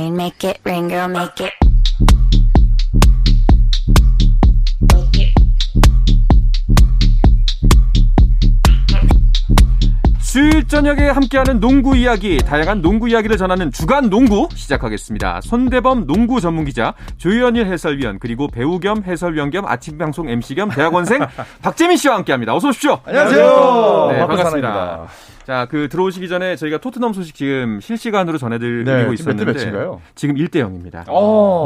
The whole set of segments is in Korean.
rain, make it rain, girl, make it. 수요일 저녁에 함께하는 농구 이야기, 다양한 농구 이야기를 전하는 주간 농구 시작하겠습니다. 손대범 농구 전문기자, 조현일 해설위원, 그리고 배우 겸 해설위원 겸 아침 방송 MC 겸 대학원생 박재민 씨와 함께합니다. 어서 오십시오. 안녕하세요. 네, 반갑습니다. 자, 들어오시기 전에 저희가 토트넘 소식 지금 실시간으로 전해드리고 있었는데 지금 1대0입니다.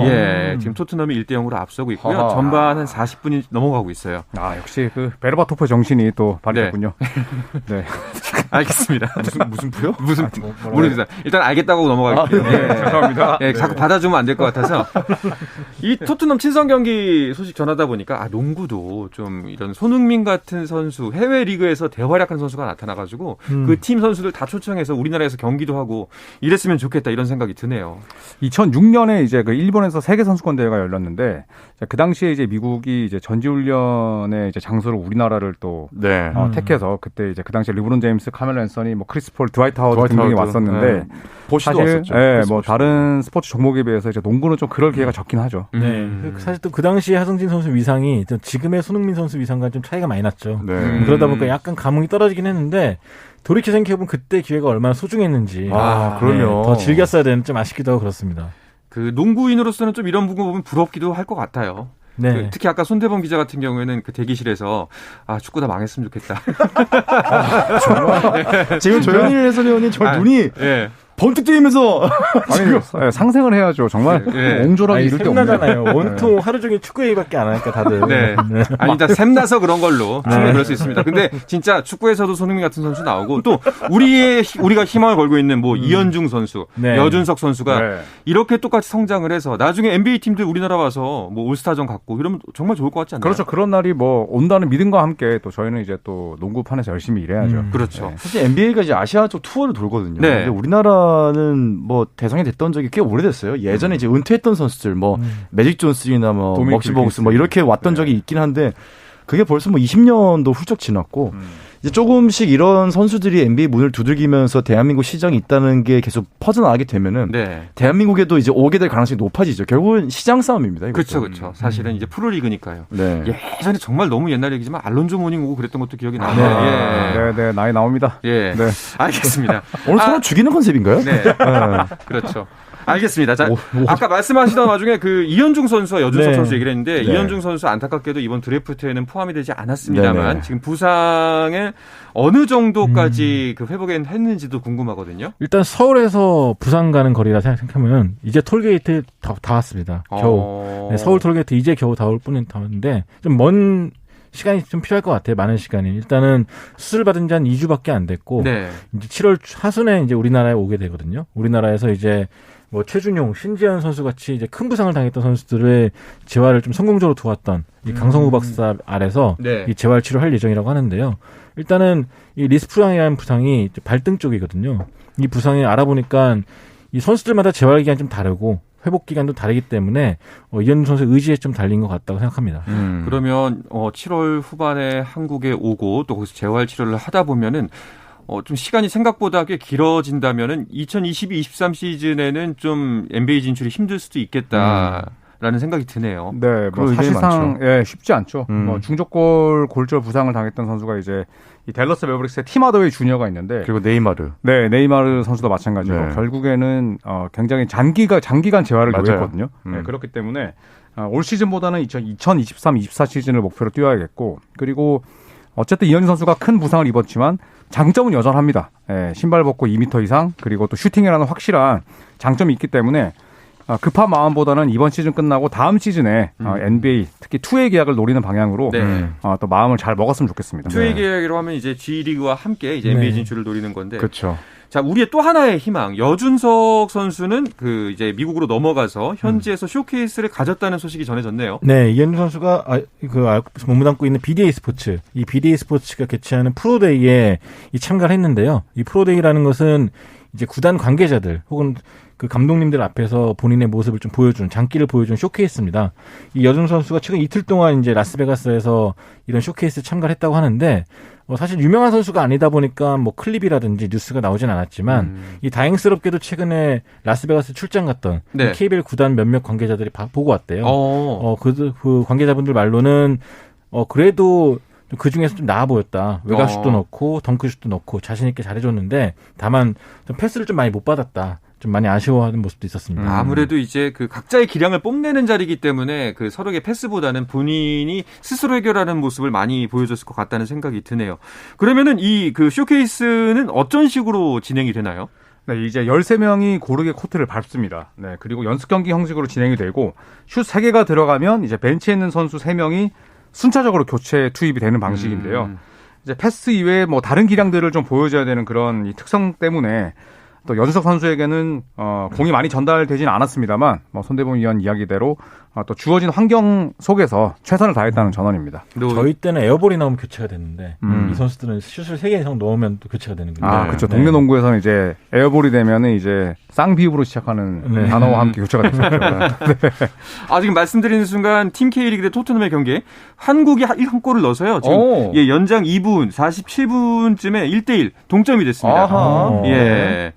예, 지금 토트넘이 1대0으로 앞서고 있고요. 전반 한 40분이 넘어가고 있어요. 아, 역시 베르바토프 정신이 또 발휘했군요. 네. 알겠습니다. 무슨 부요? 모르겠어요. 일단 알겠다고 넘어갈게요. 네. 죄송합니다. 네, 자꾸 받아주면 안 될 것 같아서. 이 토트넘 친선 경기 소식 전하다 보니까 농구도 좀 이런 손흥민 같은 선수, 해외 리그에서 대활약한 선수가 나타나가지고 그 팀 선수들 다 초청해서 우리나라에서 경기도 하고 이랬으면 좋겠다 이런 생각이 드네요. 2006년에 이제 일본에서 세계 선수권 대회가 열렸는데 그 당시에 이제 미국이 이제 전지훈련의 이제 장소를 우리나라를 또 택해서 그때 이제 그 당시에 르브론 제임스, 카멜로 앤서니, 크리스 폴, 드와이트 하워드 등등이 왔었는데 사실 다른 스포츠 종목에 비해서 이제 농구는 좀 그럴 기회가 적긴 하죠. 네, 사실 또 그 당시에 하승진 선수 위상이 지금의 손흥민 선수 위상과 좀 차이가 많이 났죠. 네. 그러다 보니까 약간 감흥이 떨어지긴 했는데. 돌이켜 생각해보면 그때 기회가 얼마나 소중했는지. 그럼요. 더 즐겼어야 되는 좀 아쉽기도 하고 그렇습니다. 농구인으로서는 좀 이런 부분 보면 부럽기도 할 것 같아요. 네. 특히 아까 손대범 기자 같은 경우에는 그 대기실에서 축구 다 망했으면 좋겠다. 정말. 지금 조현일 해설위원이 정말 눈이 번뜩 뜨이면서 상생을 해야죠. 정말 옹졸하게 이럴 게 없네요. 온통 하루 종일 축구 얘기밖에 안 하니까 다들. 네. 아니 일단 샘나서 그런 걸로 충분히 그럴 수 있습니다. 근데 진짜 축구에서도 손흥민 같은 선수 나오고 또 우리가 희망을 걸고 있는 이현중 선수, 여준석 선수가 이렇게 똑같이 성장을 해서 나중에 NBA 팀들 우리나라 와서 올스타전 갖고 이러면 정말 좋을 것 같지 않나요? 그렇죠. 그런 날이 온다는 믿음과 함께 또 저희는 이제 또 농구판에서 열심히 일해야죠. 그렇죠. 사실 NBA가 이제 아시아 쪽 투어를 돌거든요. 근데 우리나라는 대상이 됐던 적이 꽤 오래됐어요. 예전에 이제 은퇴했던 선수들 매직 존슨이나 먹시 보그스 이렇게 왔던 적이 있긴 한데 그게 벌써 20년도 훌쩍 지났고 이제 조금씩 이런 선수들이 NBA 문을 두들기면서 대한민국 시장이 있다는 게 계속 퍼져나가게 되면은 대한민국에도 이제 오게 될 가능성이 높아지죠. 결국은 시장 싸움입니다. 그렇죠, 그렇죠. 사실은 이제 프로리그니까요. 예전에 정말 너무 옛날 얘기지만 알론조 모닝 오고 그랬던 것도 기억이 나요. 네, 나이 나옵니다. 네, 알겠습니다. 오늘 서로 죽이는 컨셉인가요? 네, 그렇죠. 알겠습니다. 자, 아까 말씀하시던 와중에 이현중 선수와 여준석 선수 얘기를 했는데 이현중 선수 안타깝게도 이번 드래프트에는 포함이 되지 않았습니다만 지금 부상에 어느 정도까지 회복했는지도 궁금하거든요. 일단 서울에서 부산 가는 거리라 생각하면 이제 톨게이트 다 왔습니다. 겨우. 서울 톨게이트 이제 겨우 다 올 뿐인데 좀 먼 시간이 좀 필요할 것 같아요. 많은 시간이. 일단은 수술 받은 지 한 2주밖에 안 됐고 이제 7월 하순에 이제 우리나라에 오게 되거든요. 우리나라에서 이제 최준용, 신지현 선수 같이 이제 큰 부상을 당했던 선수들의 재활을 좀 성공적으로 도왔던 이 강성우 박사 아래서 이 재활 치료할 예정이라고 하는데요. 일단은 이 리스프랑이라는 부상이 발등 쪽이거든요. 이 부상이 알아보니까 이 선수들마다 재활 기간이 좀 다르고 회복 기간도 다르기 때문에 이현중 선수의 의지에 좀 달린 것 같다고 생각합니다. 그러면 7월 후반에 한국에 오고 또 거기서 재활 치료를 하다 보면은 좀 시간이 생각보다 꽤 길어진다면은 2022-23 시즌에는 좀 NBA 진출이 힘들 수도 있겠다라는 생각이 드네요. 네, 사실상 쉽지 않죠. 중족골 골절 부상을 당했던 선수가 이제 이 댈러스 매버릭스의 팀 하더웨이 주니어가 있는데 그리고 네이마르. 네, 네이마르 선수도 마찬가지로 결국에는 굉장히 장기간 재활을 요했거든요. 그렇기 때문에 올 시즌보다는 2023-24 시즌을 목표로 뛰어야겠고 그리고 어쨌든 이현중 선수가 큰 부상을 입었지만 장점은 여전합니다. 신발 벗고 2m 이상 그리고 또 슈팅이라는 확실한 장점이 있기 때문에 급한 마음보다는 이번 시즌 끝나고 다음 시즌에 NBA 특히 투웨이 계약을 노리는 방향으로 또 마음을 잘 먹었으면 좋겠습니다. 투웨이 계약으로 하면 이제 G리그와 함께 이제 NBA 진출을 노리는 건데. 그렇죠. 자, 우리의 또 하나의 희망. 여준석 선수는 이제 미국으로 넘어가서 현지에서 쇼케이스를 가졌다는 소식이 전해졌네요. 네, 이현중 선수가 몸담고 있는 BDA 스포츠, 이 BDA 스포츠가 개최하는 프로데이에 참가를 했는데요. 이 프로데이라는 것은 이제 구단 관계자들 혹은 그 감독님들 앞에서 본인의 모습을 좀 보여준 장기를 보여준 쇼케이스입니다. 이 여준 선수가 최근 이틀 동안 이제 라스베가스에서 이런 쇼케이스에 참가를 했다고 하는데 사실 유명한 선수가 아니다 보니까 뭐 클립이라든지 뉴스가 나오진 않았지만 이 다행스럽게도 최근에 라스베가스 출장 갔던 네. KBL 구단 몇몇 관계자들이 보고 왔대요. 그 관계자분들 말로는 그래도 그 중에서 좀 나아 보였다. 외곽슛도 넣고 덩크슛도 넣고 자신 있게 잘해줬는데 다만 좀 패스를 좀 많이 못 받았다. 좀 많이 아쉬워하는 모습도 있었습니다. 아무래도 이제 그 각자의 기량을 뽐내는 자리이기 때문에 그 서로의 패스보다는 본인이 스스로 해결하는 모습을 많이 보여줬을 것 같다는 생각이 드네요. 그러면은 이 그 쇼케이스는 어떤 식으로 진행이 되나요? 네, 이제 13명이 고르게 코트를 밟습니다. 네, 그리고 연습 경기 형식으로 진행이 되고 슛 3개가 들어가면 이제 벤치에 있는 선수 3명이 순차적으로 교체 투입이 되는 방식인데요. 이제 패스 이외에 뭐 다른 기량들을 좀 보여줘야 되는 그런 이 특성 때문에 또 여준석 선수에게는 공이 많이 전달되지는 않았습니다만 뭐 손대범 위원 이야기대로 또 주어진 환경 속에서 최선을 다했다는 전언입니다. 저희 때는 에어볼이 나오면 교체가 됐는데 이 선수들은 슛을 3개 이상 넣으면 또 교체가 되는 거예요. 그렇죠. 동네 농구에서는 이제 에어볼이 되면은 이제 쌍비읍으로 시작하는 단어와 함께 교체가 됐죠. 네. 지금 말씀드리는 순간 팀 K리그 대 토트넘의 경기에 한국이 1골을 넣어서요. 지금 연장 2분 47분쯤에 1대1 동점이 됐습니다. 예.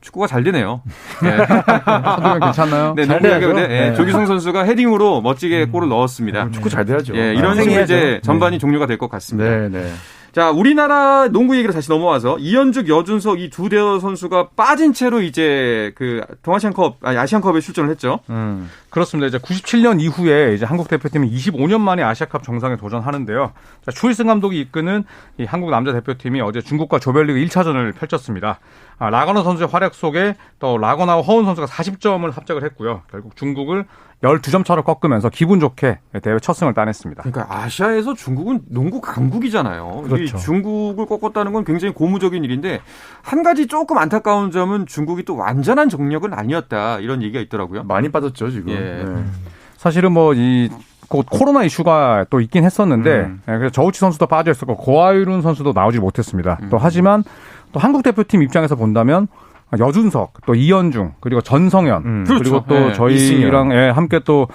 축구가 잘 되네요. 네. 한국은 괜찮나요? 네, 네. 조기성 선수가 헤딩으로 멋지게 골을 넣었습니다. 축구 잘 돼야죠. 예, 이런 식으로 이제 전반이 종료가 될 것 같습니다. 네. 자, 우리나라 농구 얘기를 다시 넘어와서 이현죽, 여준석 이 두 대여 선수가 빠진 채로 이제 그 아시안컵에 출전을 했죠. 그렇습니다. 이제 97년 이후에 이제 한국 대표팀은 25년 만에 아시아컵 정상에 도전하는데요. 자, 추일승 감독이 이끄는 이 한국 남자 대표팀이 어제 중국과 조별리그 1차전을 펼쳤습니다. 라거나 선수의 활약 속에 또 라거나와 허운 선수가 40점을 합작을 했고요. 결국 중국을 12점 차로 꺾으면서 기분 좋게 대회 첫 승을 따냈습니다. 그러니까 아시아에서 중국은 농구 강국이잖아요. 그렇죠. 중국을 꺾었다는 건 굉장히 고무적인 일인데 한 가지 조금 안타까운 점은 중국이 또 완전한 정력은 아니었다 이런 얘기가 있더라고요. 많이 빠졌죠 지금. 예. 사실은 뭐 곧 코로나 이슈가 또 있긴 했었는데 그래서 저우치 선수도 빠져 있었고 고아유룬 선수도 나오지 못했습니다. 또 하지만 또 한국 대표팀 입장에서 본다면 여준석, 또 이현중, 그리고 전성현, 그리고 또 저희랑 함께 또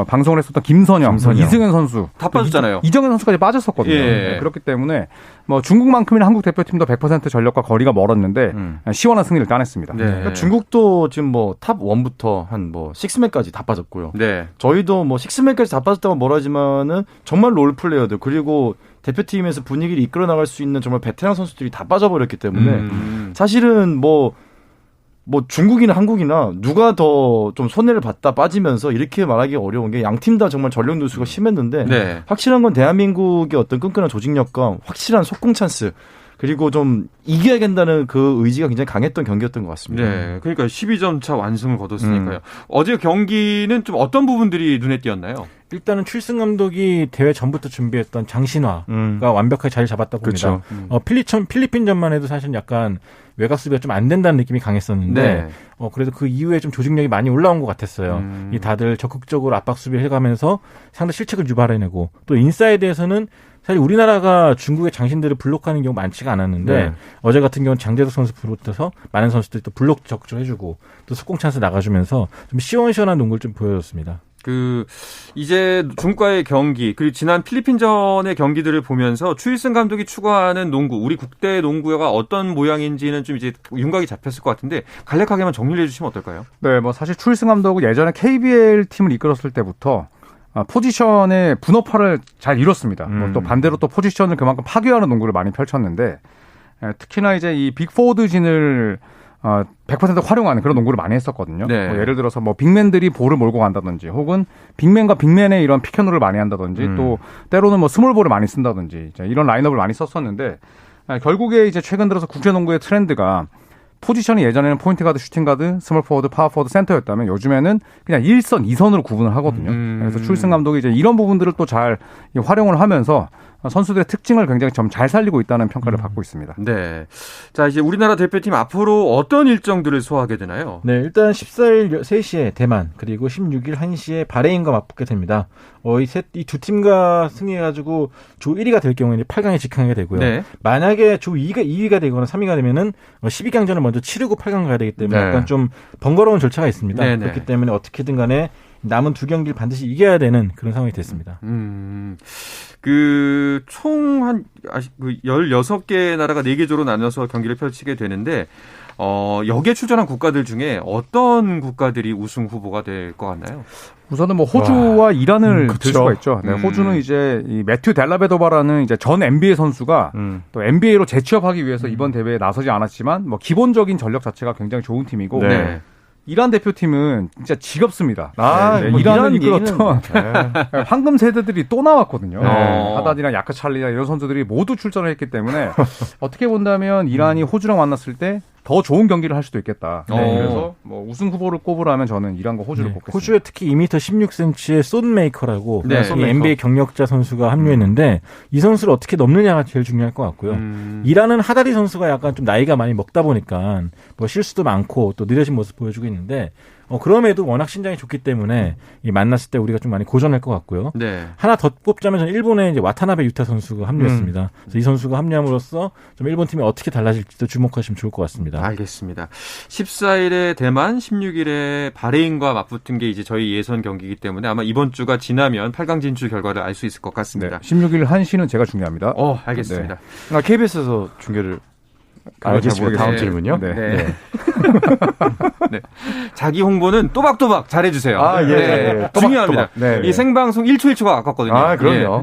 방송을 했었던 김선영, 이승현 선수 다 빠졌잖아요. 이정현 선수까지 빠졌었거든요. 네, 그렇기 때문에 뭐 중국만큼이나 한국 대표팀도 100% 전력과 거리가 멀었는데 시원한 승리를 따냈습니다. 네. 그러니까 중국도 지금 뭐 탑 1부터 한 뭐 6맨까지 다 빠졌고요. 네. 저희도 뭐 6맨까지 다 빠졌다고 뭐라지만은 정말 롤 플레이어들 그리고 대표팀에서 분위기를 이끌어 나갈 수 있는 정말 베테랑 선수들이 다 빠져버렸기 때문에 사실은 뭐 중국이나 한국이나 누가 더 좀 손해를 봤다 빠지면서 이렇게 말하기 어려운 게 양 팀 다 정말 전력 누수가 심했는데 네. 확실한 건 대한민국의 어떤 끈끈한 조직력과 확실한 속공 찬스 그리고 좀 이겨야 된다는 그 의지가 굉장히 강했던 경기였던 것 같습니다. 네, 그러니까 12점 차 완승을 거뒀으니까요. 어제 경기는 좀 어떤 부분들이 눈에 띄었나요? 일단은 출승 감독이 대회 전부터 준비했던 장신화가 완벽하게 자리 잡았다고 봅니다. 필리핀전만 해도 사실 약간 외곽 수비가 좀 안 된다는 느낌이 강했었는데 네. 그래도 그 이후에 좀 조직력이 많이 올라온 것 같았어요. 이 다들 적극적으로 압박 수비를 해가면서 상대 실책을 유발해내고 또 인사이드에서는 사실 우리나라가 중국의 장신들을 블록하는 경우 많지가 않았는데 어제 같은 경우는 장재석 선수 비롯해서 많은 선수들이 또 블록 적극적으로 해주고 또 속공 찬스 나가주면서 좀 시원시원한 농구를 좀 보여줬습니다. 이제 중국과의 경기, 그리고 지난 필리핀전의 경기들을 보면서 추일승 감독이 추구하는 농구, 우리 국대 농구가 어떤 모양인지는 좀 이제 윤곽이 잡혔을 것 같은데 간략하게만 정리를 해주시면 어떨까요? 네, 뭐 사실 추일승 감독은 예전에 KBL 팀을 이끌었을 때부터 포지션의 분업화를 잘 이뤘습니다. 또 반대로 또 포지션을 그만큼 파괴하는 농구를 많이 펼쳤는데 특히나 이제 이 빅포워드진을 100% 활용하는 그런 농구를 많이 했었거든요. 네. 뭐 예를 들어서 뭐 빅맨들이 볼을 몰고 간다든지 혹은 빅맨과 빅맨의 이런 피켓롤을 많이 한다든지 또 때로는 뭐 스몰볼을 많이 쓴다든지 이런 라인업을 많이 썼었는데 결국에 이제 최근 들어서 국제농구의 트렌드가 포지션이 예전에는 포인트 가드, 슈팅 가드, 스몰 포워드, 파워 포워드, 센터였다면 요즘에는 그냥 1선, 2선으로 구분을 하거든요. 그래서 추일승 감독이 이제 이런 부분들을 또 잘 활용을 하면서 선수들의 특징을 굉장히 좀 잘 살리고 있다는 평가를 받고 있습니다. 네. 자, 이제 우리나라 대표팀 앞으로 어떤 일정들을 소화하게 되나요? 네, 일단 14일 3시에 대만, 그리고 16일 1시에 바레인과 맞붙게 됩니다. 이 두 팀과 승리해가지고 조 1위가 될 경우에는 8강에 직행하게 되고요. 네. 만약에 조 2위가 되거나 3위가 되면은 12강전을 먼저 치르고 8강 가야 되기 때문에 약간 좀 번거로운 절차가 있습니다. 네네. 그렇기 때문에 어떻게든 간에 남은 두 경기를 반드시 이겨야 되는 그런 상황이 됐습니다. 총 한 16개 나라가 4개 조로 나눠서 경기를 펼치게 되는데 여기에 출전한 국가들 중에 어떤 국가들이 우승 후보가 될 것 같나요? 우선은 뭐 호주와 이란을 들 수가 있죠. 네, 호주는 이제 이 매튜 델라베도바라는 이제 전 NBA 선수가 또 NBA로 재취업하기 위해서 이번 대회에 나서지 않았지만 뭐 기본적인 전력 자체가 굉장히 좋은 팀이고 네. 이란 대표팀은 진짜 지겹습니다. 뭐 이란을 이끌었던 황금 세대들이 또 나왔거든요. 하다디나 야크찰리나 이런 선수들이 모두 출전을 했기 때문에 어떻게 본다면 이란이 호주랑 만났을 때 더 좋은 경기를 할 수도 있겠다. 그래서 뭐 우승 후보를 꼽으라면 저는 이란과 호주를 꼽겠습니다. 호주에 특히 2m 16cm의 쏜메이커라고 NBA 경력자 선수가 합류했는데 이 선수를 어떻게 넘느냐가 제일 중요할 것 같고요. 이란은 하다디 선수가 약간 좀 나이가 많이 먹다 보니까 뭐 실수도 많고 또 느려진 모습 보여주고 있는데 그럼에도 워낙 신장이 좋기 때문에 만났을 때 우리가 좀 많이 고전할 것 같고요. 네. 하나 더 뽑자면 저는 일본의 이제 와타나베 유타 선수가 합류했습니다. 그래서 이 선수가 합류함으로써 좀 일본 팀이 어떻게 달라질지도 주목하시면 좋을 것 같습니다. 알겠습니다. 14일에 대만, 16일에 바레인과 맞붙은 게 이제 저희 예선 경기이기 때문에 아마 이번 주가 지나면 8강 진출 결과를 알 수 있을 것 같습니다. 네. 16일 1시는 제가 중요합니다. 알겠습니다. 네. KBS에서 중계를 알겠습니다. 다음 질문요. 네. 네. 자기 홍보는 또박또박 잘해주세요. 중요합니다. 네. 이 생방송 1초 1초가 아깝거든요. 그럼요.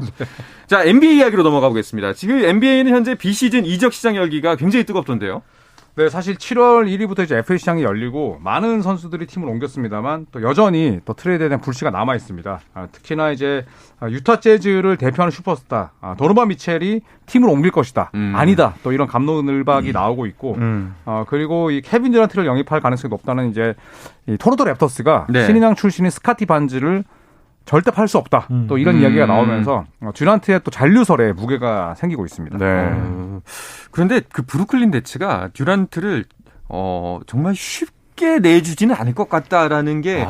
자, NBA 이야기로 넘어가 보겠습니다. 지금 NBA는 현재 비시즌 이적 시장 열기가 굉장히 뜨겁던데요. 네, 사실 7월 1일부터 이제 FA 시장이 열리고 많은 선수들이 팀을 옮겼습니다만 또 여전히 또 트레이드에 대한 불씨가 남아 있습니다. 특히나 이제 유타 재즈를 대표하는 슈퍼스타 도노반 미첼이 팀을 옮길 것이다. 아니다. 또 이런 갑론을박이 나오고 있고 그리고 이 케빈 듀란트를 영입할 가능성이 높다는 이제 이 토론토 랩터스가 신인왕 출신인 스카티 반즈를 절대 팔 수 없다. 또 이런 이야기가 나오면서 듀란트의 또 잔류설에 무게가 생기고 있습니다. 네. 그런데 그 브루클린 네츠가 듀란트를 정말 쉽게 내주지는 않을 것 같다라는 게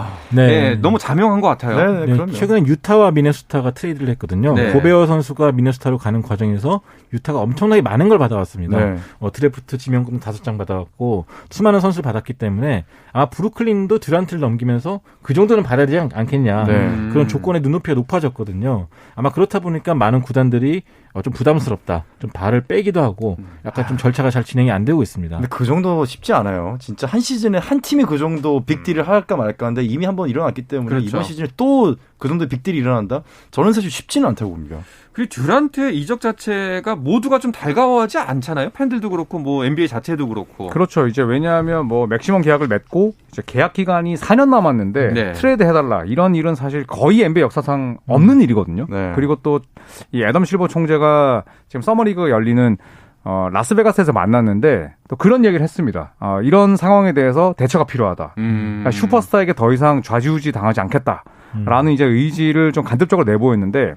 너무 자명한 것 같아요. 네, 최근에 유타와 미네소타가 트레이드를 했거든요. 고베어 선수가 미네소타로 가는 과정에서 유타가 엄청나게 많은 걸 받아왔습니다. 드래프트 지명금 5장 받아왔고 수많은 선수를 받았기 때문에 아마 브루클린도 듀란트를 넘기면서 그 정도는 받아야 되지 않겠냐. 그런 조건의 눈높이가 높아졌거든요. 아마 그렇다 보니까 많은 구단들이 좀 부담스럽다. 좀 발을 빼기도 하고 약간 좀 절차가 잘 진행이 안 되고 있습니다. 근데 그 정도 쉽지 않아요. 진짜 한 시즌에 한 팀이 그 정도 빅딜을 할까 말까 하는데 이미 한번 일어났기 때문에 이번 시즌에 또 그 정도 빅딜이 일어난다? 저는 사실 쉽지는 않다고 봅니다. 그리고 듀란트의 이적 자체가 모두가 좀 달가워하지 않잖아요. 팬들도 그렇고 뭐 NBA 자체도 그렇고. 그렇죠. 이제 왜냐하면 뭐 맥시멈 계약을 맺고 이제 계약 기간이 4년 남았는데 트레이드 해달라 이런 일은 사실 거의 NBA 역사상 없는 일이거든요. 그리고 또 이 애덤 실버 총재가 지금 서머리그 열리는 라스베가스에서 만났는데 또 그런 얘기를 했습니다. 이런 상황에 대해서 대처가 필요하다. 그러니까 슈퍼스타에게 더 이상 좌지우지 당하지 않겠다라는 이제 의지를 좀 간접적으로 내보였는데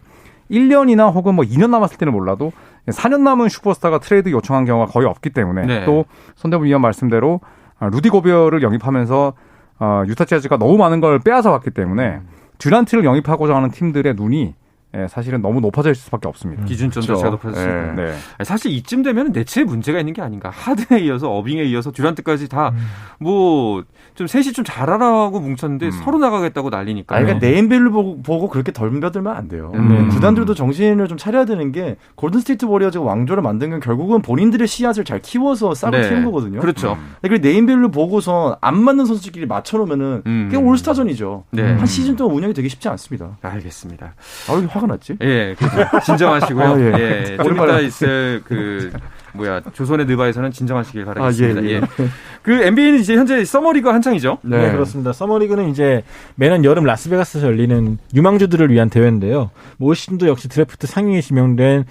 1년이나 혹은 뭐 2년 남았을 때는 몰라도 4년 남은 슈퍼스타가 트레이드 요청한 경우가 거의 없기 때문에 또 손대문 위원 말씀대로 루디 고베어를 영입하면서 유타 재즈가 너무 많은 걸 빼앗아 왔기 때문에 듀란트를 영입하고자 하는 팀들의 눈이 사실은 너무 높아질 수밖에 없습니다. 기준점 자체가 높아졌습니다. 네. 사실 이쯤 되면 네츠에 문제가 있는 게 아닌가. 하든에 이어서 어빙에 이어서 듀란트까지 다 뭐 좀 셋이 좀 잘하라고 뭉쳤는데 서로 나가겠다고 난리니까요. 그러니까 네임밸류 보고 그렇게 덜며들면 안 돼요. 구단들도 정신을 좀 차려야 되는 게 골든스테이트 워리어즈가 왕조를 만든 건 결국은 본인들의 씨앗을 잘 키워서 싹을 키운 거거든요. 그렇죠. 그리고 네임밸류 보고서 안 맞는 선수들끼리 맞춰놓으면은 그게 올스타전이죠. 한 시즌 동안 운영이 되게 쉽지 않습니다. 알겠습니다. 왜 화가 났지? 진정하시고요. 좀 이따 있을 조선의 느바에서는 진정하시길 바라겠습니다. 그 NBA는 이제 현재 서머리그가 한창이죠. 네, 그렇습니다. 서머리그는 이제 매년 여름 라스베가스에서 열리는 유망주들을 위한 대회인데요. 올 시즌도 역시 드래프트 상위에 지명된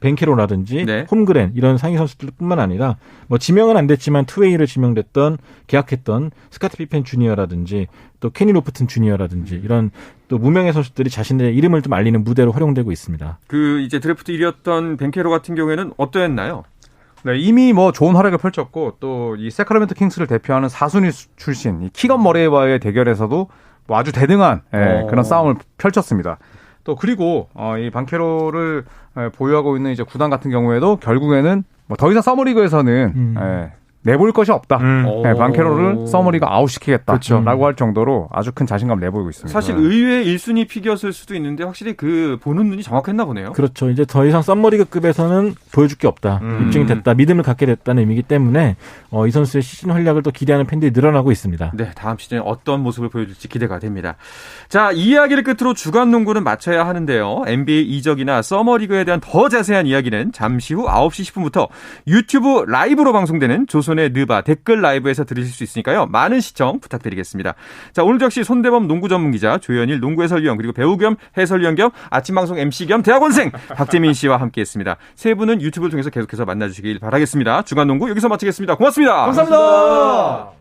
벤케로라든지 네. 홈그랜 이런 상위 선수들뿐만 아니라 뭐 지명은 안 됐지만 투웨이를 지명됐던 계약했던 스카트 피펜 주니어라든지 또 케니 로프튼 주니어라든지 이런 또 무명의 선수들이 자신들의 이름을 좀 알리는 무대로 활용되고 있습니다. 그 이제 드래프트 1위였던 벤케로 같은 경우에는 어떠했나요? 네, 이미 뭐 좋은 활약을 펼쳤고 또 이 세크라멘토 킹스를 대표하는 4순위 출신 이 키건 머레이와의 대결에서도 뭐 아주 대등한 그런 싸움을 펼쳤습니다. 또 그리고 이 반케로를 보유하고 있는 이제 구단 같은 경우에도 결국에는 뭐 더 이상 서머리그에서는 내볼 것이 없다. 반케로를 서머리가 아웃시키겠다라고 그렇죠. 할 정도로 아주 큰 자신감을 내보이고 있습니다. 사실 의외의 1순위 픽이었을 수도 있는데 확실히 그 보는 눈이 정확했나 보네요. 그렇죠. 이제 더 이상 서머리그급에서는 보여줄 게 없다. 입증이 됐다. 믿음을 갖게 됐다는 의미이기 때문에 이 선수의 시즌 활약을 또 기대하는 팬들이 늘어나고 있습니다. 네, 다음 시즌에 어떤 모습을 보여줄지 기대가 됩니다. 자, 이 이야기를 끝으로 주간 농구는 마쳐야 하는데요. NBA 이적이나 서머리그에 대한 더 자세한 이야기는 잠시 후 9시 10분부터 유튜브 라이브로 방송되는 조선의 느바 댓글 라이브에서 들으실 수 있으니까요. 많은 시청 부탁드리겠습니다. 자, 오늘도 역시 손대범 농구 전문기자, 조현일 농구 해설위원, 그리고 배우 겸 해설위원 겸 아침방송 MC 겸 대학원생 박재민 씨와 함께했습니다. 세 분은 유튜브를 통해서 계속해서 만나주시길 바라겠습니다. 주간 농구 여기서 마치겠습니다. 고맙습니다. 감사합니다.